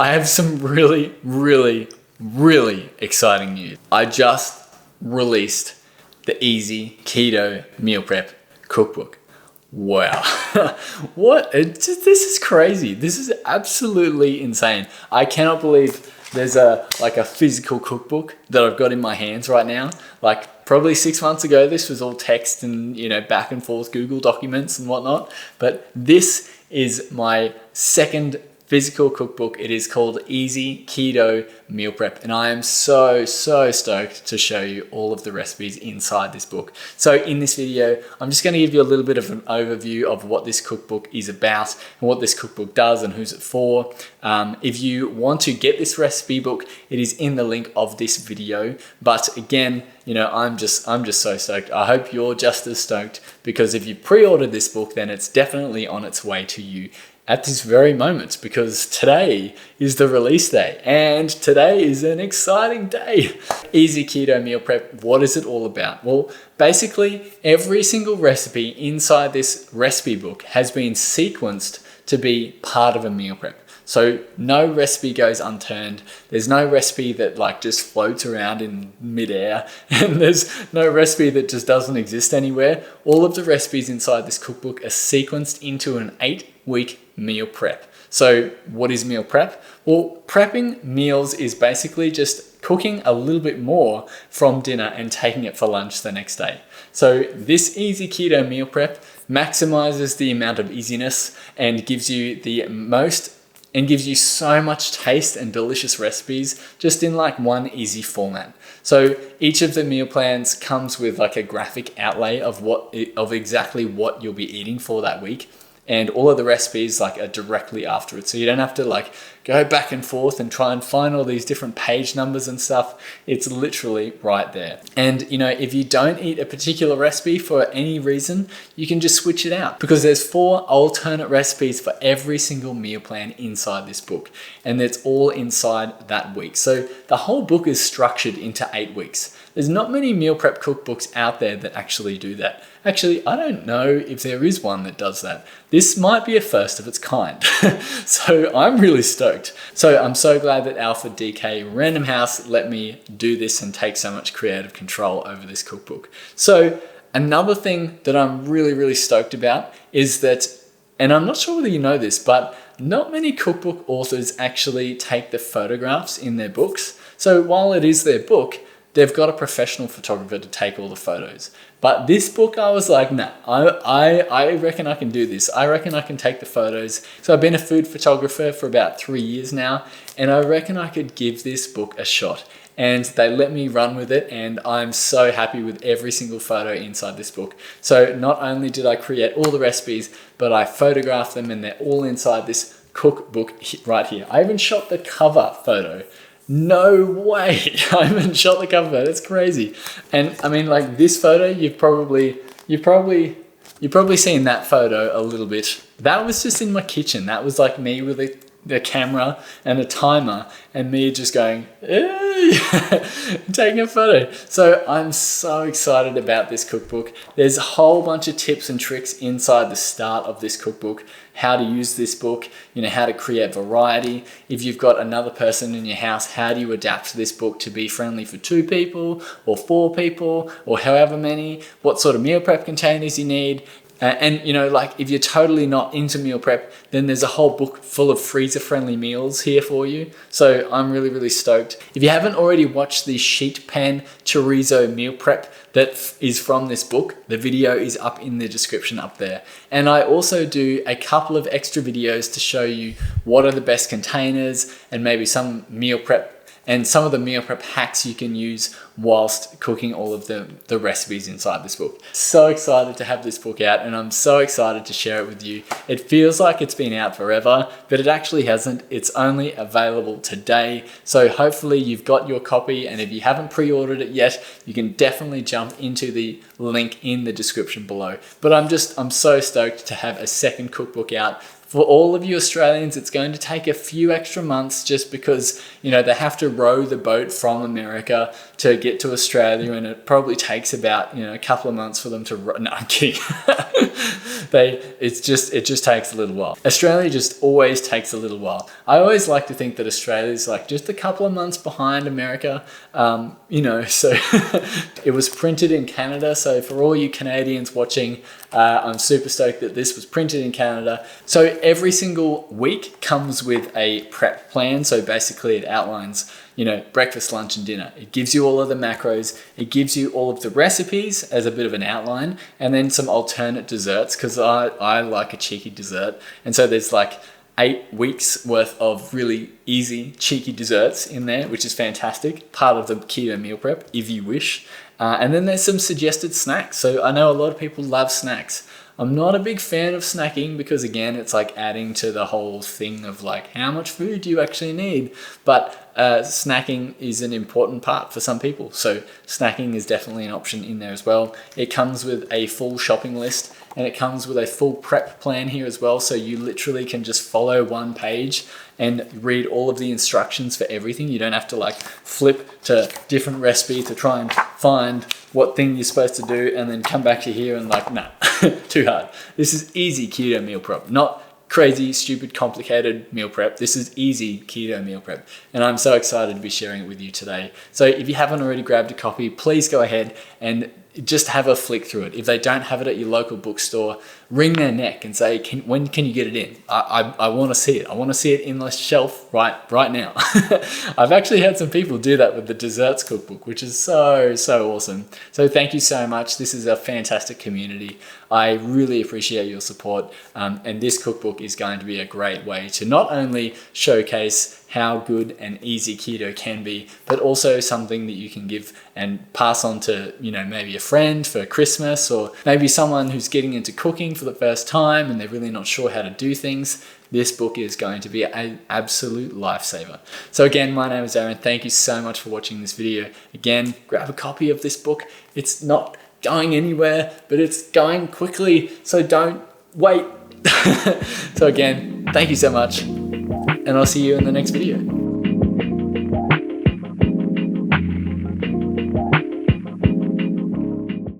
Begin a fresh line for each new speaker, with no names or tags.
I have some really, really, really exciting news. I just released the Easy Keto Meal Prep Cookbook. Wow. This is crazy. This is absolutely insane. I cannot believe there's a physical cookbook that I've got in my hands right now. Like probably 6 months ago, this was all text and, back and forth Google documents and whatnot. But this is my second physical cookbook. It is called Easy Keto Meal Prep, and I am so stoked to show you all of the recipes inside this book. So in this video, I'm just going to give you a little bit of an overview of what this cookbook is about and what this cookbook does and who's it for. If you want to get this recipe book, it is in the link of this video. But again, I'm just so stoked. I hope you're just as stoked, because if you pre-ordered this book, then it's definitely on its way to you at this very moment, because today is the release day and today is an exciting day. Easy Keto Meal Prep, what is it all about? Well, basically every single recipe inside this recipe book has been sequenced to be part of a meal prep. So no recipe goes unturned. There's no recipe that just floats around in midair, and there's no recipe that just doesn't exist anywhere. All of the recipes inside this cookbook are sequenced into an 8-week meal prep. So what is meal prep? Well, prepping meals is basically just cooking a little bit more from dinner and taking it for lunch the next day. So this Easy Keto Meal Prep maximizes the amount of easiness and gives you so much taste and delicious recipes just in one easy format. So each of the meal plans comes with a graphic outlay of exactly what you'll be eating for that week. And all of the recipes are directly after it. So you don't have to go back and forth and try and find all these different page numbers and stuff. It's literally right there. And if you don't eat a particular recipe for any reason, you can just switch it out, because there's 4 alternate recipes for every single meal plan inside this book. And it's all inside that week. So the whole book is structured into 8 weeks. There's not many meal prep cookbooks out there that actually do that. Actually, I don't know if there is one that does that. This might be a first of its kind. So I'm really stoked. So I'm so glad that Alpha DK Random House let me do this and take so much creative control over this cookbook. So another thing that I'm really stoked about is that, and I'm not sure whether you know this, but not many cookbook authors actually take the photographs in their books. So while it is their book, they've got a professional photographer to take all the photos. But this book, I was like, nah, I reckon I can do this. I reckon I can take the photos. So I've been a food photographer for about 3 years now, and I reckon I could give this book a shot. And they let me run with it, and I'm so happy with every single photo inside this book. So not only did I create all the recipes, but I photographed them, and they're all inside this cookbook right here. I even shot the cover photo. No way! I haven't shot the cover photo. That's crazy. And I mean, this photo, you've probably seen that photo a little bit. That was just in my kitchen. That was me with the camera and a timer, and me just going, hey, taking a photo. So I'm so excited about this cookbook. There's a whole bunch of tips and tricks inside the start of this cookbook, how to use this book, how to create variety. If you've got another person in your house, how do you adapt this book to be friendly for 2 people or 4 people or however many, what sort of meal prep containers you need. And if you're totally not into meal prep, then there's a whole book full of freezer-friendly meals here for you. So I'm really stoked. If you haven't already watched the sheet pan chorizo meal prep that is from this book, the video is up in the description up there. And I also do a couple of extra videos to show you what are the best containers and maybe some meal prep and some of the meal prep hacks you can use whilst cooking all of the recipes inside this book. So excited to have this book out, and I'm so excited to share it with you. It feels like it's been out forever, but it actually hasn't. It's only available today. So hopefully you've got your copy, and if you haven't pre-ordered it yet, you can definitely jump into the link in the description below. But I'm so stoked to have a second cookbook out. For all of you Australians, it's going to take a few extra months just because, they have to row the boat from America to get to Australia, and it probably takes about, you know, a couple of months for them to no, I'm kidding. It just takes a little while. Australia just always takes a little while. I always like to think that Australia is like just a couple of months behind America, you know, so it was printed in Canada. So for all you Canadians watching, I'm super stoked that this was printed in Canada. So every single week comes with a prep plan. So basically it outlines, you know, breakfast, lunch, and dinner. It gives you all of the macros. It gives you all of the recipes as a bit of an outline, and then some alternate desserts, because I like a cheeky dessert. And so there's like 8 weeks worth of really easy, cheeky desserts in there, which is fantastic. Part of the keto meal prep, if you wish. And then there's some suggested snacks. So I know a lot of people love snacks. I'm not a big fan of snacking because, again, it's like adding to the whole thing of like, how much food do you actually need? But snacking is an important part for some people. So snacking is definitely an option in there as well. It comes with a full shopping list, and it comes with a full prep plan here as well. So you literally can just follow one page and read all of the instructions for everything. You don't have to like flip to different recipe to try and find what thing you're supposed to do and then come back to here and like, nah, too hard. This is easy keto meal prep, not crazy, stupid, complicated meal prep. This is easy keto meal prep. And I'm so excited to be sharing it with you today. So if you haven't already grabbed a copy, please go ahead and just have a flick through it. If they don't have it at your local bookstore, wring their neck and say, when can you get it in? I want to see it. I want to see it in the shelf right now. I've actually had some people do that with the desserts cookbook, which is so awesome. So thank you so much. This is a fantastic community. I really appreciate your support. And this cookbook is going to be a great way to not only showcase how good and easy keto can be, but also something that you can give and pass on to, you know, maybe a friend for Christmas, or maybe someone who's getting into cooking for the first time and they're really not sure how to do things. This book is going to be an absolute lifesaver. So again, my name is Aaron. Thank you so much for watching this video. Again, grab a copy of this book. It's not going anywhere, but it's going quickly, so don't wait. So again, thank you so much, and I'll see you in the next video.